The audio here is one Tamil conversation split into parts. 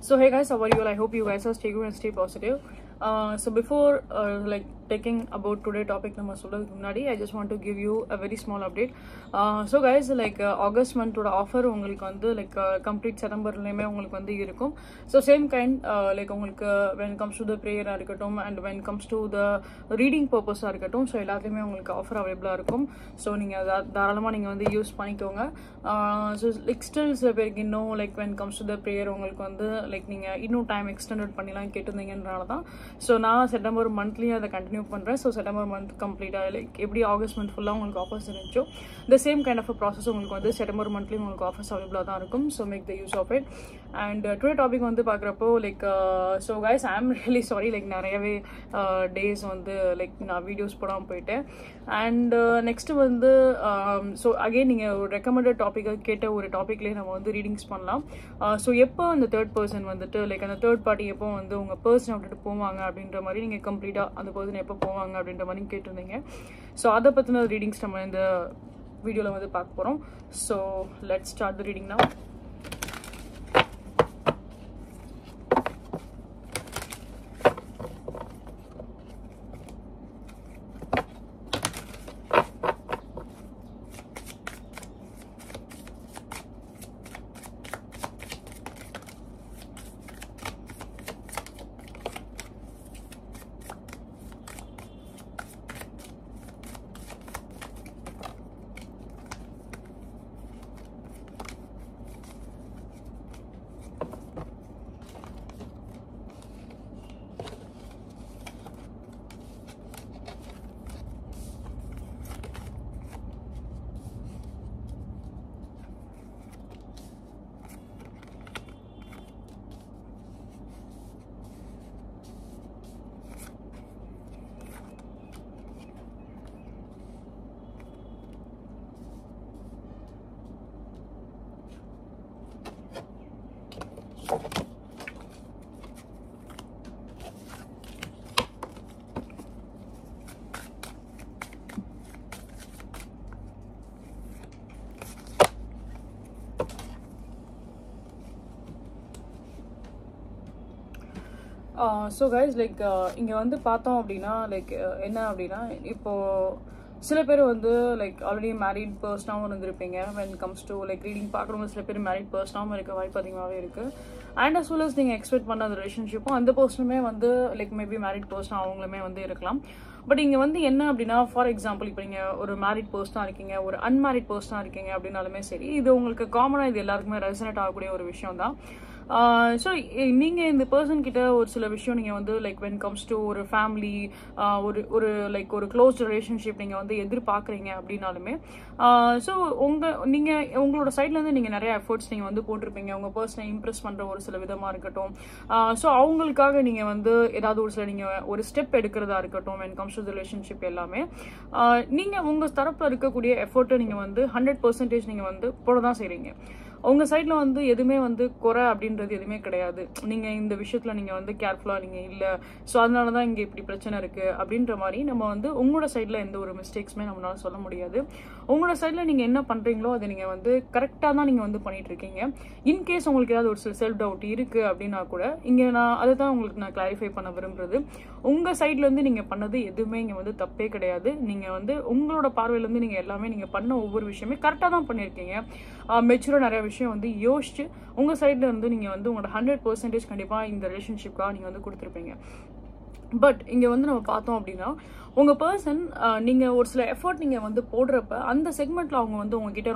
So hey guys, how are you all? I hope you guys are stay good and stay positive. So before like taking about today topic number munadi, I just want to give you a very small update. So guys, like August month oda offer ungalku vandu like complete September leme ungalku vandu irukum. So same kind like ungalku when it comes to the prayer irukattum and when it comes to the reading purpose irukattum, so ellathiyume ungalku offer available irukum. So neenga தாராளமா நீங்க வந்து யூஸ் பண்ணிக்கோங்க. So like still no like when it comes to the prayer ungalku vandu like நீங்க இன்னும் டைம் எக்ஸ்டெண்டட் பண்ணிலாம் கேட்டிருந்தீங்கன்றனால தான் ஸோ நான் செப்டம்பர் மந்த்லேயும் அதை கண்டினியூ பண்ணுறேன். ஸோ செப்டம்பர் மந்த் கம்ப்ளீட்டாக லைக் எப்படி ஆகஸ்ட் மந்த் ஃபுல்லாக உங்களுக்கு ஆஃபர்ஸ் இருந்துச்சோ the same kind of process உங்களுக்கு வந்து செப்டம்பர் மந்த்லேயும் உங்களுக்கு ஆஃபர்ஸ் அவைலபிளாக தான் இருக்கும். So make the use of it. And today topic வந்து பார்க்குறப்போ like so guys I am really sorry like நிறையவே டேஸ் வந்து லைக் நான் வீடியோஸ் போடாமல் போயிட்டேன். அண்ட் நெக்ஸ்ட்டு வந்து ஸோ அகெயின் நீங்கள் ஒரு ரெக்கமெண்டட் டாப்பிக்காக கேட்ட ஒரு டாப்பிக்லேயே நம்ம வந்து ரீடிங்ஸ் பண்ணலாம். ஸோ எப்போ அந்த தேர்ட் பர்சன் வந்துட்டு லைக் அந்த தேர்ட் பார்ட்டி எப்போ வந்து உங்கள் பர்சனை விட்டுட்டு போவாங்க அப்படின்ற மாதிரி நீங்கள் கம்ப்ளீட்டாக அந்த பர்சன் எப்போ போவாங்க அப்படின்ற மாதிரி கேட்டிருந்தீங்க. ஸோ அதை பற்றின ரீடிங்ஸ் நம்ம இந்த வீடியோவில் வந்து பார்க்க போகிறோம். So let's start the reading now. So guys like இங்கே வந்து பார்த்தோம் அப்படின்னா லைக் என்ன அப்படின்னா இப்போது சில பேர் வந்து லைக் ஆல்ரெடி மேரிட் பர்சனாகவும் இருந்திருப்பீங்க. When comes to like reading பார்க்குறவங்க சில பேர் மேரிட் பர்சனாகவும் இருக்க வாய்ப்பு அதிகமாகவே இருக்குது. அண்ட் அஸ் வெல் அஸ் நீங்கள் எக்ஸ்பெக்ட் பண்ண அந்த ரிலேஷன்ஷிப்பும் அந்த பர்சனுமே வந்து லைக் மேபி மேரிட் பர்சன் அவங்களுமே வந்து இருக்கலாம். பட் இங்கே வந்து என்ன அப்படின்னா ஃபார் எக்ஸாம்பிள் இப்போ நீங்கள் ஒரு மேரிட் பர்சனாக இருக்கீங்க, ஒரு அன்மேரிட் பர்சனாக இருக்கீங்க அப்படின்னாலுமே சரி, இது உங்களுக்கு காமனாக இது எல்லாருக்குமே ரெசனேட் ஆகக்கூடிய ஒரு விஷயம் தான். ஸோ நீங்கள் இந்த பர்சன் கிட்ட ஒரு சில விஷயம் நீங்கள் வந்து லைக் வென் கம்ஸ் டு ஒரு ஃபேமிலி ஒரு லைக் ஒரு க்ளோஸ் ரிலேஷன்ஷிப் நீங்கள் வந்து எதிர்பார்க்குறீங்க அப்படின்னாலுமே ஸோ நீங்கள் உங்களோட சைட்லேருந்து நீங்கள் நிறைய எஃபர்ட்ஸ் நீங்கள் வந்து போட்டிருப்பீங்க உங்கள் பர்சனை இம்ப்ரெஸ் பண்ணுற ஒரு சில விதமாக இருக்கட்டும். ஸோ அவங்களுக்காக நீங்கள் வந்து ஏதாவது ஒரு சில நீங்கள் ஒரு ஸ்டெப் எடுக்கிறதா இருக்கட்டும் வென் கம்ஸ் டு ரிலேஷன்ஷிப் எல்லாமே நீங்கள் உங்கள் தரப்பில் இருக்கக்கூடிய எஃபர்ட்டை நீங்கள் வந்து 100% நீங்கள் வந்து போட தான் செய்கிறீங்க. உங்கள் சைடில் வந்து எதுவுமே வந்து குறை அப்படின்றது எதுவுமே கிடையாது. நீங்கள் இந்த விஷயத்தில் நீங்கள் வந்து கேர்ஃபுல்லாக நீங்கள் இல்லை, ஸோ அதனால தான் இங்கே இப்படி பிரச்சனை இருக்குது அப்படின்ற மாதிரி நம்ம வந்து உங்களோட சைடில் எந்த ஒரு மிஸ்டேக்ஸுமே நம்மளால சொல்ல முடியாது. உங்களோட சைடில் நீங்கள் என்ன பண்ணுறீங்களோ அதை நீங்கள் வந்து கரெக்டாக தான் நீங்கள் வந்து பண்ணிகிட்ருக்கீங்க. இன்கேஸ் உங்களுக்கு ஏதாவது ஒரு செல்ஃப் டவுட் இருக்குது அப்படின்னா கூட இங்கே நான் அதை தான் உங்களுக்கு நான் கிளாரிஃபை பண்ண விரும்புகிறது. உங்கள் சைட்லேருந்து நீங்கள் பண்ணது எதுவுமே இங்கே வந்து தப்பே கிடையாது. நீங்கள் வந்து உங்களோட பார்வையிலேருந்து நீங்கள் எல்லாமே நீங்கள் பண்ண ஒவ்வொரு விஷயமே கரெக்டாக தான் பண்ணியிருக்கீங்க. மெச்சூராக நிறைய விஷயம் வந்து யோசிச்சு உங்கள் சைடில் இருந்து நீங்கள் வந்து உங்களோட 100% கண்டிப்பாக இந்த ரிலேஷன்ஷிப்காக நீங்கள் வந்து கொடுத்துருப்பீங்க. பட் இங்கே வந்து நம்ம பார்த்தோம் அப்படின்னா உங்கள் பர்சன் நீங்கள் ஒரு சில எஃபர்ட் நீங்கள் வந்து போடுறப்ப அந்த செக்மெண்ட்டில் அவங்க வந்து உங்ககிட்ட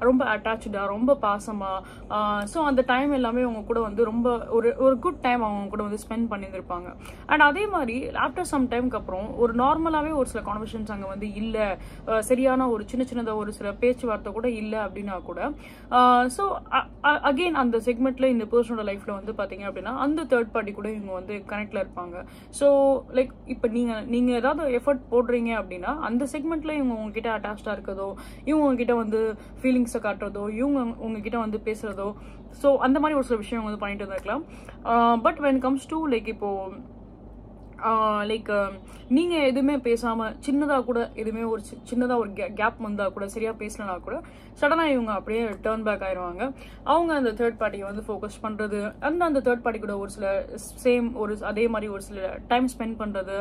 ரொம்ப அட்டாச்சாக ரொம்ப பாசமாக ஸோ அந்த டைம் எல்லாமே அவங்க கூட வந்து ரொம்ப ஒரு குட் டைம் அவங்க கூட வந்து ஸ்பெண்ட் பண்ணியிருந்திருப்பாங்க. அண்ட் அதே மாதிரி ஆஃப்டர் சம் டைமுக்கு அப்புறம் ஒரு நார்மலாகவே ஒரு சில கான்வர்சேஷன்ஸ் அங்கே வந்து இல்லை, சரியான ஒரு சின்னதாக ஒரு சில பேச்சுவார்த்தை கூட இல்லை அப்படின்னா கூட ஸோ அகெயின் அந்த செக்மெண்ட்டில் இந்த பர்சனோட லைஃப்பில் வந்து பார்த்தீங்க அப்படின்னா அந்த தேர்ட் பார்ட்டி கூட இவங்க வந்து கனெக்டில் இருப்பாங்க. ஸோ லைக் இப்போ நீங்கள் ஏதாவது எஃபர்ட் போடுறீங்க அப்படின்னா அந்த செக்மெண்ட்ல இவங்க உங்ககிட்ட அட்டாச்சாக இருக்கிறதோ, இவங்க உங்ககிட்ட வந்து ஃபீலிங்ஸை காட்டுறதோ, இவங்க உங்ககிட்ட வந்து பேசுறதோ, ஸோ அந்த மாதிரி ஒரு சில விஷயம் வந்து பண்ணிட்டு இருந்திருக்கலாம். But when comes to like இப்போ லைக் நீங்கள் எதுவுமே பேசாமல் சின்னதாக கூட எதுவுமே ஒரு சின்னதாக ஒரு கேப் வந்தால் கூட சரியாக பேசலனா கூட சடனாக இவங்க அப்படியே டேர்ன் பேக் ஆயிடுவாங்க. அவங்க அந்த தேர்ட் பார்ட்டியை வந்து ஃபோக்கஸ் பண்ணுறது அந்த தேர்ட் பார்ட்டி கூட ஒரு சில அதே மாதிரி ஒரு சில டைம் ஸ்பெண்ட் பண்ணுறது.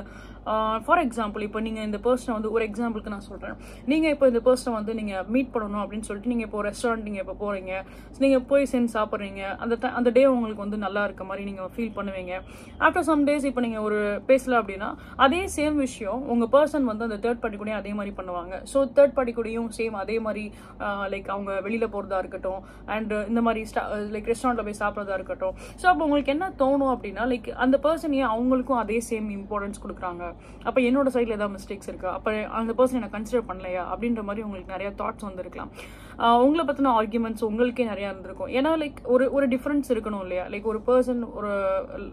ஃபார் எக்ஸாம்பிள் இப்போ நீங்கள் இந்த பர்சனை வந்து ஒரு எக்ஸாம்பிளுக்கு நான் சொல்கிறேன். நீங்கள் இப்போ இந்த பர்சனை வந்து நீங்கள் மீட் பண்ணணும் அப்படின்னு சொல்லிட்டு நீங்கள் இப்போ ரெஸ்டாரண்ட் நீங்கள் இப்போ போகிறீங்க, நீங்கள் போய் சேர்ந்து சாப்பிட்றீங்க. அந்த டே உங்களுக்கு வந்து நல்லா இருக்க மாதிரி நீங்கள் ஃபீல் பண்ணுவீங்க. ஆஃப்டர் சம் டேஸ் இப்போ நீங்கள் ஒரு பேசல அப்படின்னா அதே சேம் விஷயம் உங்கள் பர்சன் வந்து அந்த தேர்ட் பார்ட்டி கூடயும் அதே மாதிரி பண்ணுவாங்க. ஸோ தேர்ட் பார்ட்டி கூடயும் சேம் அதே மாதிரி லைக் அவங்க வெளியில் போகிறதா இருக்கட்டும் அண்ட் இந்த மாதிரி லைக் ரெஸ்டாரண்ட்டில் போய் சாப்பிட்றதா இருக்கட்டும். ஸோ அப்போ உங்களுக்கு என்ன தோணும் அப்படின்னா லைக் அந்த பர்சன் ஏன் அவங்களுக்கும் அதே சேம் இம்பார்ட்டன்ஸ் கொடுக்குறாங்க, அப்போ என்னோட சைடில் ஏதாவது மிஸ்டேக்ஸ் இருக்கா, அப்போ அந்த பர்சன் என்ன கன்சிடர் பண்ணலையா அப்படின்ற மாதிரி உங்களுக்கு நிறைய தாட்ஸ் வந்துருக்கலாம். உங்களை பற்றின ஆர்குமெண்ட்ஸ் உங்களுக்கே நிறையா இருந்திருக்கும். ஏன்னா லைக் ஒரு டிஃப்ரென்ஸ் இருக்கணும் இல்லையா. லைக் ஒரு பர்சன் ஒரு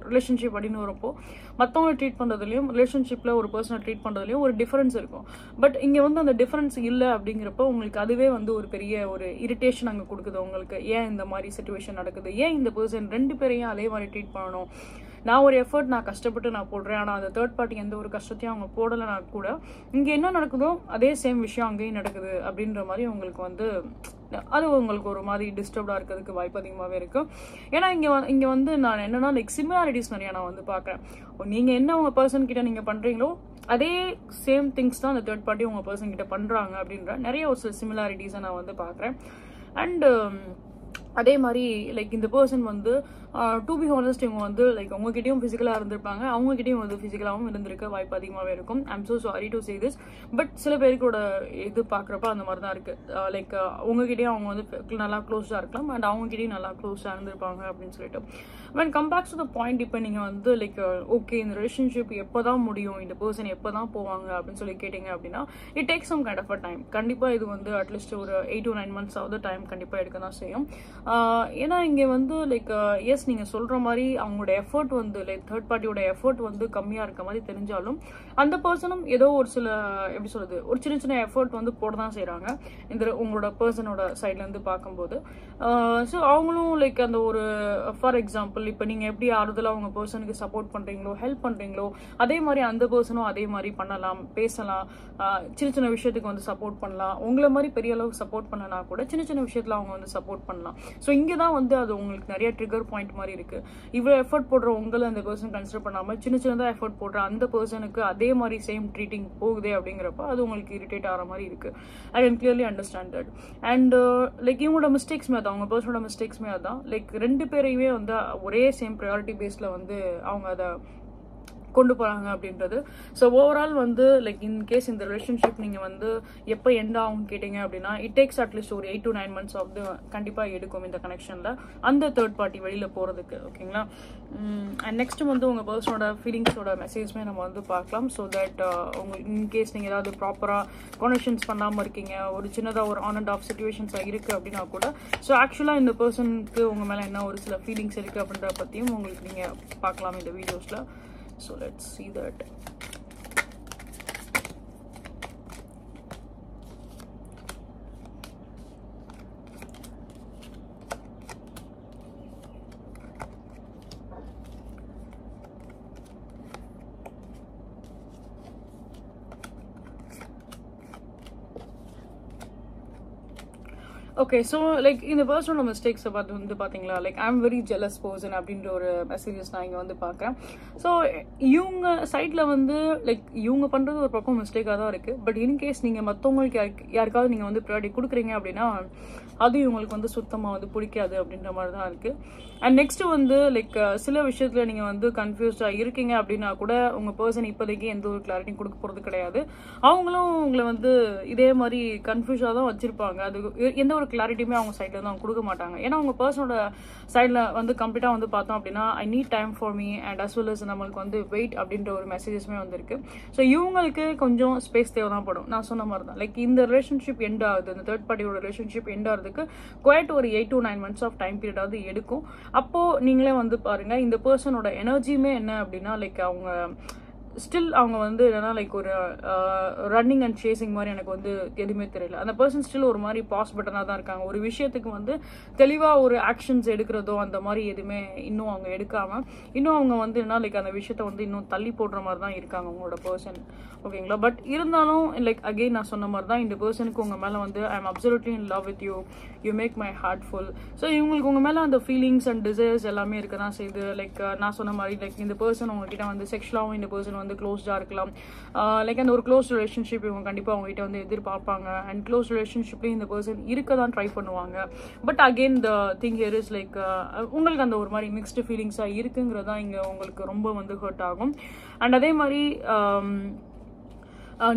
ரிலேஷன்ஷிப் அப்படின்னு வரப்போ மற்றவங்களை ட்ரீட் பண்ணுறதுலையும் ரிலேஷன்ஷிப்பில் ஒரு பர்சனை ட்ரீட் பண்ணுறதுலையும் ஒரு டிஃப்ரென்ஸ் இருக்கும். பட் இங்கே வந்து அந்த டிஃப்ரென்ஸ் இல்லை அப்படிங்கிறப்போ உங்களுக்கு அதுவே வந்து ஒரு பெரிய ஒரு இரிட்டேஷன் அங்கே கொடுக்குது உங்களுக்கு. ஏன் இந்த மாதிரி சிச்சுவேஷன் நடக்குது, ஏன் இந்த பர்சன் ரெண்டு பேரையும் அதே மாதிரி ட்ரீட் பண்ணணும், நான் ஒரு எஃபர்ட் நான் கஷ்டப்பட்டு நான் போடுறேன், ஆனால் அந்த தேர்ட் பார்ட்டி எந்த ஒரு கஷ்டத்தையும் அவங்க போடலைனா கூட இங்கே என்ன நடக்குதோ அதே சேம் விஷயம் அங்கேயும் நடக்குது அப்படின்ற மாதிரி உங்களுக்கு வந்து அது உங்களுக்கு ஒரு மாதிரி டிஸ்டர்ப்டாக இருக்கிறதுக்கு வாய்ப்பு அதிகமாகவே இருக்கும். ஏன்னா இங்கே வந்து நான் என்னன்னா லைக் சிமிலாரிட்டிஸ் நிறையா நான் வந்து பார்க்குறேன். நீங்கள் என்ன உங்கள் பர்சன் கிட்ட நீங்கள் பண்ணுறீங்களோ அதே சேம் திங்ஸ் தான் அந்த தேர்ட் பார்ட்டி உங்கள் பர்சன் கிட்ட பண்ணுறாங்க அப்படின்ற நிறைய ஒரு சில சிமிலாரிட்டிஸை நான் வந்து பார்க்குறேன். அண்ட் அதே மாதிரி லைக் இந்த பர்சன் வந்து டு பி ஹானஸ்ட் இவங்க வந்து லைக் உங்ககிட்டயும் ஃபிசிக்கலாக இருந்திருப்பாங்க, அவங்ககிட்டயும் வந்து ஃபிசிக்கலாகவும் இருந்திருக்க வாய்ப்பு அதிகமாகவே இருக்கும். I'm so sorry to say this. But சில பேருக்கோட இது பார்க்குறப்ப அந்த மாதிரி தான் இருக்குது. லைக் உங்ககிட்டயும் அவங்க வந்து நல்லா க்ளோஸாக இருக்கலாம் அண்ட் அவங்ககிட்டயும் நல்லா க்ளோஸாக இருந்திருப்பாங்க அப்படின்னு சொல்லிட்டு. when come back to the point, இப்போ நீங்கள் வந்து லைக் ஓகே இந்த ரிலேஷன்ஷிப் எப்போ தான் முடியும், இந்த பர்சன் எப்போ தான் போவாங்க அப்படின்னு சொல்லி கேட்டிங்க அப்படின்னா it take some kind of a time. கண்டிப்பாக இது வந்து அட்லீஸ்ட் ஒரு 8 to 9 months ஆகுது டைம் கண்டிப்பாக எடுக்க தான் செய்யும். ஏன்னா இங்கே வந்து லைக் எஸ் நீங்கள் சொல்கிற மாதிரி அவங்களோட எஃபர்ட் வந்து லைக் தேர்ட் பார்ட்டியோட எஃபர்ட் வந்து கம்மியாக இருக்க மாதிரி தெரிஞ்சாலும் அந்த பர்சனும் ஏதோ ஒரு சில எப்படி சொல்கிறது ஒரு சின்ன சின்ன எஃபர்ட் வந்து போட தான் செய்கிறாங்க இந்த உங்களோட பர்சனோட சைட்லேருந்து பார்க்கும்போது. ஸோ அவங்களும் லைக் அந்த ஒரு ஃபார் எக்ஸாம்பிள் இப்போ நீங்கள் எப்படி ஆறுதலாக அவங்க பர்சனுக்கு சப்போர்ட் பண்ணுறீங்களோ ஹெல்ப் பண்ணுறீங்களோ அதே மாதிரி அந்த பர்சனும் அதே மாதிரி பண்ணலாம், பேசலாம், சின்ன சின்ன விஷயத்துக்கு வந்து சப்போர்ட் பண்ணலாம். உங்களை மாதிரி பெரிய அளவுக்கு சப்போர்ட் பண்ணனா கூட சின்ன சின்ன விஷயத்தில் அவங்க வந்து சப்போர்ட் பண்ணலாம். ஸோ இங்கே தான் வந்து அது உங்களுக்கு நிறைய ட்ரிகர் பாயிண்ட் மாதிரி இருக்குது. இவ்வளோ எஃபர்ட் போடுற உங்களை அந்த பர்சன் கன்சிடர் பண்ணாமல் சின்ன சின்னதாக எஃபர்ட் போடுற அந்த பர்சனுக்கு அதே மாதிரி சேம் ட்ரீட்டிங் போகுதே அப்படிங்கிறப்ப அது உங்களுக்கு இரிட்டேட் ஆகிற மாதிரி இருக்குது. I can clearly understand that. And like இவங்களோட மிஸ்டேக்ஸ்மே அதான், அவங்க பர்சனோட மிஸ்டேக்ஸ்மே அதான். லைக் ரெண்டு பேரையுமே வந்து ஒரே சேம் ப்ரையாரிட்டி பேஸில் வந்து அவங்க அதை கொண்டு போகிறாங்க அப்படின்றது. ஸோ ஓவரால் வந்து லைக் இன் கேஸ் இந்த ரிலேஷன்ஷிப் நீங்கள் வந்து எப்போ எண்ட் ஆகும் கேட்டிங்க அப்படின்னா இட் டேக்ஸ் அட்லீஸ்ட் ஒரு 8 to 9 months ஆகுது கண்டிப்பாக எடுக்கும் இந்த கனெக்ஷனில் அந்த தேர்ட் பார்ட்டி வெளியில் போகிறதுக்கு. ஓகேங்களா. அண்ட் நெக்ஸ்ட் வந்து உங்கள் பர்சனோட ஃபீலிங்ஸோட மெசேஜ்மே நம்ம வந்து பார்க்கலாம். ஸோ தட் உங்களுக்கு இன்கேஸ் நீங்கள் ஏதாவது ப்ராப்பராக கான்வர்சேஷன்ஸ் பண்ணாமல் இருக்கீங்க, ஒரு சின்னதாக ஒரு ஆன் அண்ட் ஆஃப் சிச்சுவேஷன்ஸாக இருக்குது அப்படின்னா கூட ஸோ ஆக்சுவலாக இந்த பர்சனுக்கு உங்கள் மேலே என்ன ஒரு சில ஃபீலிங்ஸ் இருக்குது அப்படின்றத பற்றியும் உங்களுக்கு நீங்கள் பார்க்கலாம் இந்த வீடியோஸில். So let's see that. Okay. So like இந்த பர்சனோட மிஸ்டேக்ஸை பார்த்து வந்து பார்த்தீங்களா like I am very jealous person அப்படின்ற ஒரு மெசேஜஸ் நான் இங்கே வந்து பார்க்குறேன். ஸோ இவங்க சைடில் வந்து லைக் இவங்க பண்ணுறது ஒரு பக்கம் மிஸ்டேக்காக தான் இருக்குது. பட் இன்கேஸ் நீங்கள் மற்றவங்களுக்கு யாருக்காவது நீங்கள் வந்து ப்ரையாரிட்டி கொடுக்குறீங்க அப்படின்னா அது இவங்களுக்கு வந்து சுத்தமாக வந்து பிடிக்காது அப்படின்ற மாதிரி தான் இருக்குது. அண்ட் நெக்ஸ்ட் வந்து லைக் சில விஷயத்தில் நீங்கள் வந்து கன்ஃபியூஸ்டாக இருக்கீங்க அப்படின்னா கூட உங்கள் பர்சன் இப்போதைக்கு எந்த ஒரு கிளாரிட்டியும் கொடுக்க போகிறது கிடையாது. அவங்களும் உங்களை வந்து இதே மாதிரி கன்ஃபியூஸாக தான் வச்சுருப்பாங்க. அது எந்த ஒரு கிளாரிட்டியுமே அவங்க சைடில் வந்து அவங்க கொடுக்க மாட்டாங்க. ஏன்னா அவங்க பர்சனோட சைடில் வந்து கம்ப்ளீட்டாக வந்து பார்த்தோம் அப்படின்னா I need time for me and as well as நம்மளுக்கு வந்து வெயிட் அப்படின்ற ஒரு மெசேஜஸ்மே வந்துருக்கு. ஸோ இவங்களுக்கு கொஞ்சம் ஸ்பேஸ் தேவை தான் படும். நான் சொன்ன மாதிரி தான் லைக் இந்த ரிலேஷன்ஷிப் எண்ட் ஆகுது, இந்த தேர்ட் பார்ட்டியோட ரிலேஷன்ஷிப் எண்ட் ஆகிறதுக்கு குவைட் ஒரு 8 to 9 months ஆஃப் டைம் பீரியடாவது எடுக்கும். அப்போ நீங்களே வந்து பாருங்க இந்த பர்சனோட எனர்ஜியுமே என்ன அப்படின்னா லைக் அவங்க ஸ்டில் அவங்க வந்து என்னன்னா லைக் ஒரு ரன்னிங் அண்ட் சேசிங் மாதிரி எனக்கு வந்து எதுவுமே தெரியல. அந்த பர்சன் ஸ்டில் ஒரு மாதிரி பாஸ் பட்டனாக தான் இருக்காங்க. ஒரு விஷயத்துக்கு வந்து தெளிவாக ஒரு ஆக்ஷன்ஸ் எடுக்கிறதோ அந்த மாதிரி எதுவுமே இன்னும் அவங்க எடுக்காமல் இன்னும் அவங்க வந்து என்ன லைக் அந்த விஷயத்த வந்து இன்னும் தள்ளி போடுற மாதிரி தான் இருக்காங்க உங்களோட பர்சன். ஓகேங்களா? பட் இருந்தாலும் லைக் அகெயின் நான் சொன்ன மாதிரி தான் இந்த பர்சனுக்கு உங்கள் மேலே வந்து I am absolutely in love with you, you make my heart full. So இவங்களுக்கு உங்கள் மேலே அந்த ஃபீலிங்ஸ் அண்ட் டிசைர்ஸ் எல்லாமே இருக்க தான் செய்யுது. லைக் நான் சொன்ன மாதிரி லைக் இந்த பர்சன் உங்ககிட்ட வந்து செக்ஷுவலாகவும் இந்த பர்சன் வந்து க்ளோஸ்டாக இருக்கலாம். லைக் அந்த ஒரு க்ளோஸ் ரிலேஷன்ஷிப் இவங்க கண்டிப்பாக அவங்ககிட்ட வந்து எதிர்பார்ப்பாங்க. அண்ட் க்ளோஸ் ரிலேஷன்ஷிப்லேயும் இந்த பர்சன் இருக்க தான் ட்ரை பண்ணுவாங்க. But again the thing here is like உங்களுக்கு அந்த ஒரு மாதிரி மிக்ஸ்டு ஃபீலிங்ஸாக இருக்குங்கிறதா இங்கே உங்களுக்கு ரொம்ப வந்து ஹர்ட் ஆகும். அண்ட் அதே மாதிரி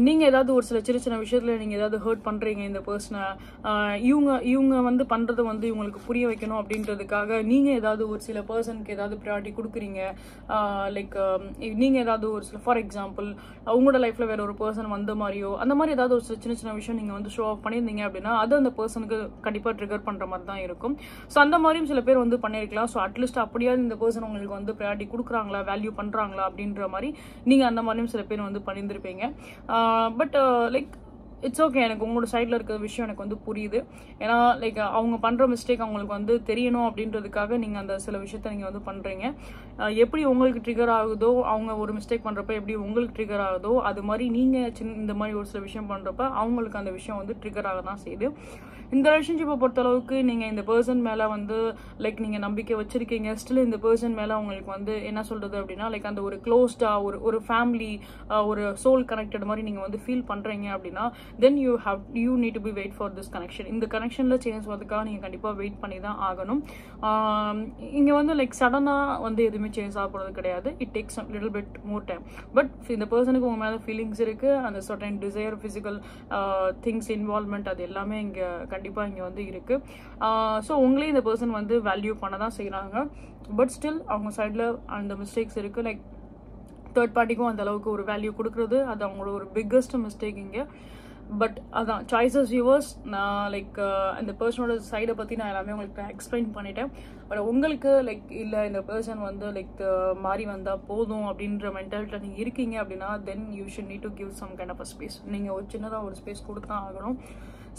நீங்கள் ஏதாவது ஒரு சில சின்ன சின்ன விஷயத்தில் நீங்கள் ஏதாவது ஹர்ட் பண்ணுறீங்க இந்த பர்சனை, இவங்க வந்து பண்ணுறதை வந்து இவங்களுக்கு புரிய வைக்கணும் அப்படின்றதுக்காக நீங்கள் ஏதாவது ஒரு சில பர்சனுக்கு ஏதாவது ப்ரையாரிட்டி கொடுக்குறீங்க. லைக் நீங்கள் ஏதாவது ஒரு சில ஃபார் எக்ஸாம்பிள் உங்களோட லைஃப்பில் வேற ஒரு பர்சன் வந்த மாதிரியோ அந்த மாதிரி ஏதாவது ஒரு சில சின்ன சின்ன விஷயம் நீங்கள் வந்து ஷோ ஆஃப் பண்ணியிருந்தீங்க அப்படின்னா அது அந்த பர்சனுக்கு கண்டிப்பாக ட்ரிகர் பண்ணுற மாதிரி தான் இருக்கும். ஸோ அந்த மாதிரியும் சில பேர் வந்து பண்ணியிருக்கலாம். ஸோ அட்லீஸ்ட் அப்படியாவது இந்த பர்சன் உங்களுக்கு வந்து ப்ரையாரிட்டி கொடுக்குறாங்களா, வேல்யூ பண்ணுறாங்களா அப்படின்ற மாதிரி நீங்கள் அந்த மாதிரியும் சில பேர் வந்து பண்ணியிருந்திருப்பீங்க. பட் லைக் இட்ஸ் ஓகே, எனக்கு உங்களோட சைடில் இருக்கிற விஷயம் எனக்கு வந்து புரியுது. ஏன்னா லைக் அவங்க பண்ணுற மிஸ்டேக் அவங்களுக்கு வந்து தெரியணும் அப்படின்றதுக்காக நீங்கள் அந்த சில விஷயத்த நீங்கள் வந்து பண்ணுறீங்க. எப்படி உங்களுக்கு ட்ரிகர் ஆகுதோ, அவங்க ஒரு மிஸ்டேக் பண்ணுறப்ப எப்படி உங்களுக்கு ட்ரிகர் ஆகுதோ அது மாதிரி நீங்கள் இந்த மாதிரி ஒரு சில விஷயம் பண்ணுறப்ப அவங்களுக்கு அந்த விஷயம் வந்து ட்ரிகர் ஆக தான் செய்யுது. இந்த ரிலேஷன்ஷிப்பை பொறுத்தளவுக்கு நீங்கள் இந்த பர்சன் மேலே வந்து லைக் நீங்கள் நம்பிக்கை வச்சிருக்கீங்க. ஸ்டில் இந்த பர்சன் மேலே உங்களுக்கு வந்து என்ன சொல்கிறது அப்படின்னா லைக் அந்த ஒரு க்ளோஸ்டாக ஒரு ஃபேமிலி ஒரு சோல் கனெக்டட் மாதிரி நீங்கள் வந்து ஃபீல் பண்ணுறீங்க அப்படின்னா then you need to be wait for this connection. இந்த கனெக்ஷனில் சேஞ்ச் வரதுக்காக நீங்கள் கண்டிப்பாக வெயிட் பண்ணி தான் ஆகணும். இங்கே வந்து லைக் சடனாக வந்து எதுவுமே சேஞ்ச் ஆக போகிறது கிடையாது. It takes little bit more time. But இந்த பர்சனுக்கு உங்கள் மேலே ஃபீலிங்ஸ் இருக்குது. அந்த certain desire, physical things involvement அது எல்லாமே இங்கே கண்டிப்பாக இங்கே வந்து இருக்குது. ஸோ உங்களே இந்த பர்சன் வந்து வேல்யூ பண்ண தான் செய்கிறாங்க. பட் ஸ்டில் அவங்க சைடில் அந்த மிஸ்டேக்ஸ் இருக்குது. லைக் தேர்ட் பார்ட்டிக்கும் அந்த அளவுக்கு ஒரு வேல்யூ கொடுக்குறது அது அவங்களோட ஒரு பிக்கஸ்ட் மிஸ்டேக் இங்கே. பட் அதான் சாய்ஸஸ் யூவர்ஸ். நான் லைக் அந்த பர்சனோட சைடை பற்றி நான் எல்லாமே உங்களுக்கு எக்ஸ்பிளைன் பண்ணிட்டேன். பட் உங்களுக்கு லைக் இல்லை இந்த பர்சன் வந்து லைக் மாறி வந்தால் போதும் அப்படின்ற மென்டாலிட்டியில் நீங்கள் இருக்கீங்க அப்படின்னா then you should need to give some kind of a space. நீங்கள் ஒரு சின்னதாக ஒரு ஸ்பேஸ் கொடுத்தா ஆகணும்.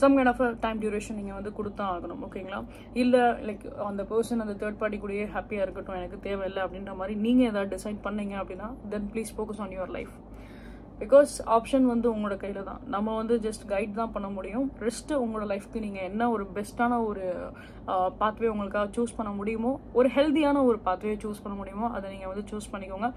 Some kind of time duration நீங்கள் வந்து கொடுத்தா ஆகணும். ஓகேங்களா? இல்லை லைக் அந்த பர்சன் அந்த தேர்ட் பார்ட்டி கூடயே ஹாப்பியாக இருக்கட்டும், எனக்கு தேவையில்லை அப்படின்ற மாதிரி நீங்கள் ஏதாவது டிசைட் பண்ணீங்க அப்படின்னா then please focus on your life. Because option வந்து உங்களோட கையில் தான். நம்ம வந்து ஜஸ்ட் கைட் தான் பண்ண முடியும். ரெஸ்ட்டு உங்களோட லைஃப்க்கு நீங்கள் என்ன ஒரு பெஸ்ட்டான ஒரு பாத்வே உங்களுக்காக சூஸ் பண்ண முடியுமோ, ஒரு ஹெல்த்தியான ஒரு பாத்வே சூஸ் பண்ண முடியுமோ அதை நீங்கள் வந்து சூஸ் பண்ணிக்கோங்க.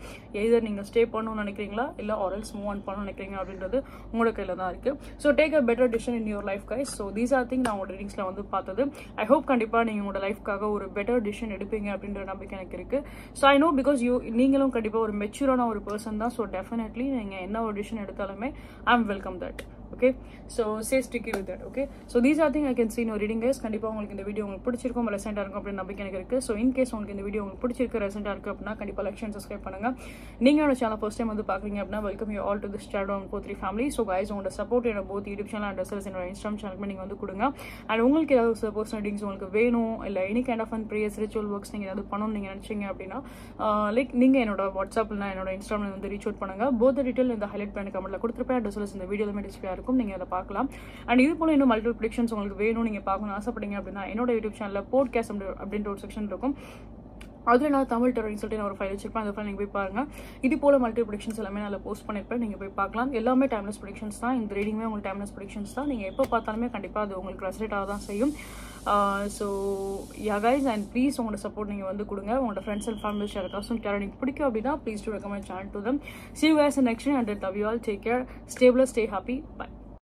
எதர் நீங்கள் ஸ்டே பண்ணணும்னு நினைக்கிறீங்களா இல்லை ஆர்எல்ஸ் மூவ் ஆன் பண்ணணும்னு நினைக்கிறீங்க அப்படின்றது உங்களோட கையில் தான் இருக்குது. So take a better decision in your life guys. So these are thing நான் உங்களோட ரீடிங்ஸில் வந்து பார்த்தது. ஐ ஹோப் கண்டிப்பாக நீங்கள் உங்களோட லைஃப்க்காக ஒரு பெட்டர் டிசிஷன் எடுப்பீங்க அப்படின்ற நம்பிக்கை எனக்கு இருக்குது. ஸோ ஐ நோ பிகாஸ் நீங்களும் கண்டிப்பாக ஒரு மெச்சூரான ஒரு பர்சன் தான். ஸோ டெஃபினெட்லி நீங்கள் என்ன ஒரு டிசிஷன் எடுத்தாலுமே I am welcome that. Okay, so stay sticky with that. Okay, so these are things I can see in your reading guys. கண்டிப்பா உங்களுக்கு இந்த வீடியோ உங்களுக்கு பிடிச்சிருக்கும், ரெசென்ட்டா இருக்கும் அப்படி நம்பிக்கை எனக்கு இருக்கு. So in case உங்களுக்கு இந்த வீடியோ உங்களுக்கு பிடிச்சிருக்கு, ரெசென்ட்டா இருக்கு அப்படினா கண்டிப்பா லைக் அண்ட் சப்ஸ்கிரைப் பண்ணுங்க. நீங்க நம்ம சேனல் ஃபர்ஸ்ட் டைம் வந்து பாக்குறீங்க அப்படினா welcome you all to this Shadow 143 family. So guys, உங்களோட சப்போர்ட் என்னோட both YouTube channel and as well as என்னோட Instagram channel நீங்க வந்து கொடுங்க. And உங்களுக்கு ஏதாவது பர்சனல் ரீடிங்ஸ் உங்களுக்கு வேணும் இல்ல any kind of prayers ritual works நீங்க ஏதாவது பண்ணனும் நீங்க நினைச்சீங்க அப்படினா லைக் நீங்க என்னோட WhatsApp இல்ல என்னோட Instagram வந்து ரீச் அவுட் பண்ணுங்க. both the detail இந்த ஹைலைட் பண்ணி கமெண்ட்ல கொடுத்திருப்பேன். as well as இந்த வீடியோல டிஸ்ப்ளே இருக்கும், நீங்க அத பார்க்கலாம். அண்ட் இது போல இன்னும் மல்டிபிள் ப்ரெடிக்ஷன்ஸ் உங்களுக்கு வேணும் நீங்க பார்க்கணும் ஆசைப்பட்டீங்க அப்படின்னா என்னோட யூடியூப் சேனல்ல போட்காஸ்ட் அப்படின்ற ஒரு செக்ஷன் இருக்கும். அதில் நான் தமிழ் டெரர்னு சொல்லிட்டு நான் ஒரு ஃபைல் வச்சிருப்பேன். அந்த ஃபைல் நீங்கள் போய் பாருங்க. இது போல மல்டிபிள் ப்ரெடிக்ஷன்ஸ் எல்லாமே நான் போஸ்ட் பண்ணிருப்பேன், நீங்கள் போய் பார்க்கலாம். எல்லாமே டைம்லெஸ் ப்ரெடிக்ஷன்ஸ் தான். இந்த ரீடிங்குமே உங்களுக்கு டைம்லெஸ் ப்ரெடிக்ஷன்ஸ் தான். நீங்கள் எப்போ பார்த்தாலுமே கண்டிப்பாக அது உங்களுக்கு ரெசனேட் ஆக தான் செய்யும். So yeah guys, and please உங்களோட சப்போர்ட் நீங்கள் வந்து கொடுங்க. உங்களோட ஃப்ரெண்ட்ஸ் அண்ட் ஃபேமிலி யாருக்காச்சும் எனக்கு பிடிக்கும் அப்படின்னா please to recommend channel to them. See you guys in next one. Until then, love you all. Take care. Stay blessed. Stay happy. Bye.